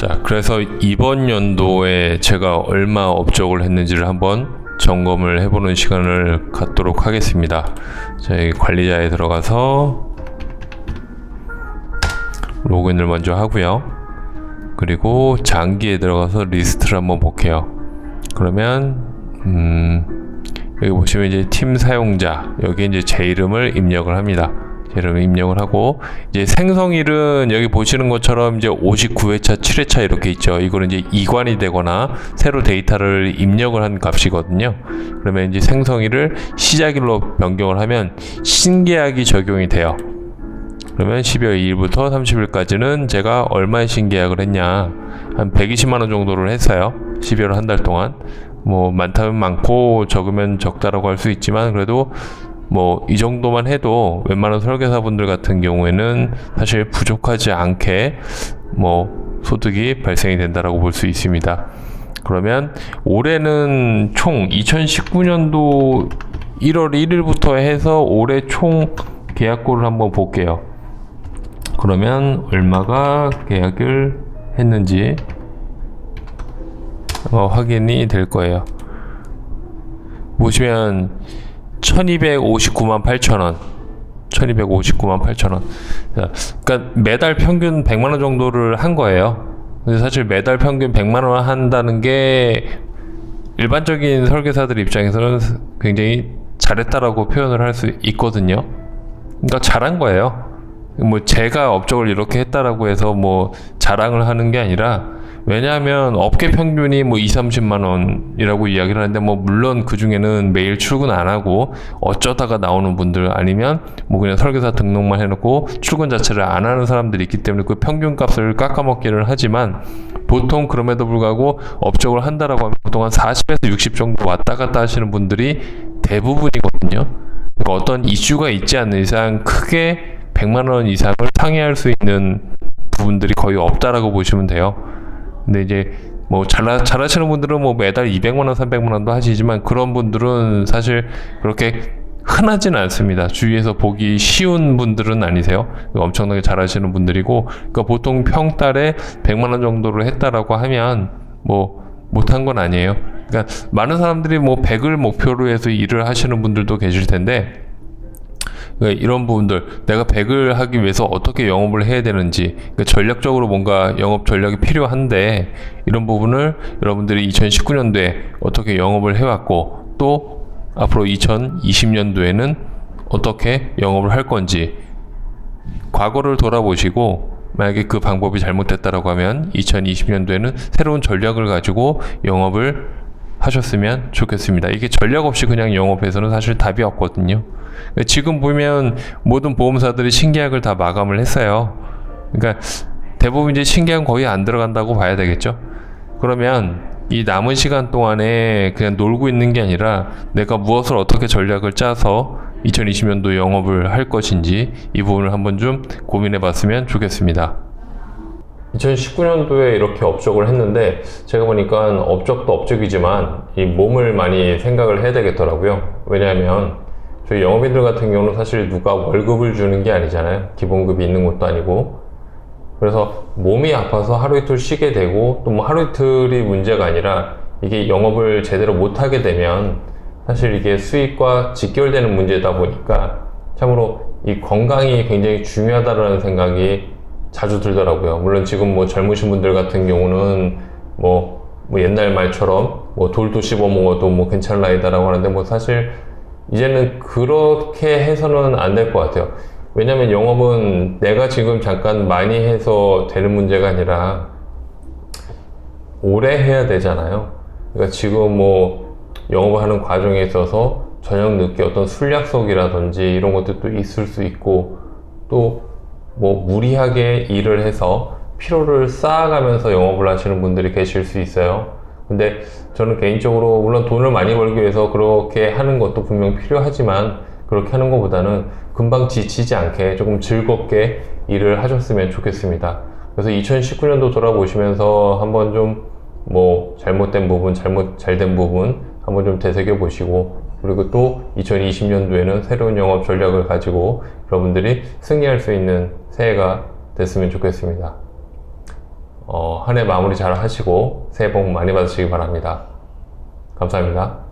자, 그래서 이번 연도에 제가 얼마 업적을 했는지를 한번 점검을 해보는 시간을 갖도록 하겠습니다. 저희 관리자에 들어가서 로그인을 먼저 하고요. 그리고 장기에 들어가서 리스트를 한번 볼게요. 그러면 여기 보시면 이제 팀 사용자, 여기 이제 제 이름을 입력을 합니다. 제 이름을 입력을 하고, 이제 생성일은 여기 보시는 것처럼 이제 59회차, 7회차 이렇게 있죠. 이거는 이제 이관이 되거나 새로 데이터를 입력을 한 값이거든요. 그러면 이제 생성일을 시작일로 변경을 하면 신계약이 적용이 돼요. 그러면 12월 2일부터 30일까지는 제가 얼마의 신계약을 했냐, 한 120만원 정도를 했어요. 12월 한 달 동안. 뭐 많다면 많고 적으면 적다라고 할 수 있지만, 그래도 뭐 이 정도만 해도 웬만한 설계사분들 같은 경우에는 사실 부족하지 않게 뭐 소득이 발생이 된다라고 볼 수 있습니다. 그러면 올해는 총 2019년도 1월 1일부터 해서 올해 총 계약고를 한번 볼게요. 그러면 얼마가 계약을 했는지 확인이 될 거예요. 보시면 1259만 8천원 1259만 8천원. 그러니까 매달 평균 100만원 정도를 한 거예요. 근데 사실 매달 평균 100만원 한다는 게 일반적인 설계사들 입장에서는 굉장히 잘했다라고 표현을 할 수 있거든요. 그러니까 잘한 거예요. 뭐 제가 업적을 이렇게 했다라고 해서 뭐 자랑을 하는 게 아니라, 왜냐하면 업계 평균이 뭐 2-30만 원이라고 이야기를 하는데, 뭐 물론 그 중에는 매일 출근 안 하고 어쩌다가 나오는 분들, 아니면 뭐 그냥 설계사 등록만 해놓고 출근 자체를 안 하는 사람들이 있기 때문에 그 평균 값을 깎아먹기를 하지만, 보통 그럼에도 불구하고 업적을 한다라고 하면 보통 한 40에서 60 정도 왔다 갔다 하시는 분들이 대부분이거든요. 그러니까 어떤 이슈가 있지 않는 이상 크게 100만 원 이상을 상회할 수 있는 부분들이 거의 없다라고 보시면 돼요. 근데 이제 뭐 잘하시는 분들은 뭐 매달 200만 원, 300만 원도 하시지만, 그런 분들은 사실 그렇게 흔하진 않습니다. 주위에서 보기 쉬운 분들은 아니세요. 엄청나게 잘하시는 분들이고, 그러니까 보통 평달에 100만 원 정도를 했다라고 하면 뭐 못한 건 아니에요. 그러니까 많은 사람들이 뭐 100을 목표로 해서 일을 하시는 분들도 계실 텐데, 이런 부분들, 내가 100을 하기 위해서 어떻게 영업을 해야 되는지, 그러니까 전략적으로 뭔가 영업 전략이 필요한데, 이런 부분을 여러분들이 2019년도에 어떻게 영업을 해왔고, 또 앞으로 2020년도에는 어떻게 영업을 할 건지 과거를 돌아보시고, 만약에 그 방법이 잘못됐다라고 하면 2020년도에는 새로운 전략을 가지고 영업을 하셨으면 좋겠습니다. 이게 전략 없이 그냥 영업해서는 사실 답이 없거든요. 지금 보면 모든 보험사들이 신계약을 다 마감을 했어요. 그러니까 대부분 이제 신계약 거의 안 들어간다고 봐야 되겠죠. 그러면 이 남은 시간 동안에 그냥 놀고 있는 게 아니라, 내가 무엇을 어떻게 전략을 짜서 2020년도 영업을 할 것인지, 이 부분을 한번 좀 고민해 봤으면 좋겠습니다. 2019년도에 이렇게 업적을 했는데, 제가 보니까 업적도 업적이지만 이 몸을 많이 생각을 해야 되겠더라고요. 왜냐하면 저희 영업인들 같은 경우는 사실 누가 월급을 주는 게 아니잖아요. 기본급이 있는 것도 아니고. 그래서 몸이 아파서 하루 이틀 쉬게 되고, 또 뭐 하루 이틀이 문제가 아니라 이게 영업을 제대로 못하게 되면 사실 이게 수익과 직결되는 문제다 보니까, 참으로 이 건강이 굉장히 중요하다는 생각이 자주 들더라고요. 물론 지금 뭐 젊으신 분들 같은 경우는 뭐 옛날 말처럼 뭐 돌도 씹어 먹어도 뭐 괜찮을 나이다라고 하는데, 뭐 사실 이제는 그렇게 해서는 안 될 것 같아요. 왜냐면 영업은 내가 지금 잠깐 많이 해서 되는 문제가 아니라 오래 해야 되잖아요. 그러니까 지금 뭐 영업을 하는 과정에 있어서 저녁 늦게 어떤 술 약속이라든지 이런 것들도 있을 수 있고, 또 뭐 무리하게 일을 해서 피로를 쌓아가면서 영업을 하시는 분들이 계실 수 있어요. 근데 저는 개인적으로 물론 돈을 많이 벌기 위해서 그렇게 하는 것도 분명 필요하지만, 그렇게 하는 것보다는 금방 지치지 않게 조금 즐겁게 일을 하셨으면 좋겠습니다. 그래서 2019년도 돌아보시면서 한번 좀 뭐 잘못된 부분, 잘된 부분 한번 좀 되새겨 보시고, 그리고 또 2020년도에는 새로운 영업 전략을 가지고 여러분들이 승리할 수 있는 새해가 됐으면 좋겠습니다. 한 해 마무리 잘 하시고 새해 복 많이 받으시기 바랍니다. 감사합니다.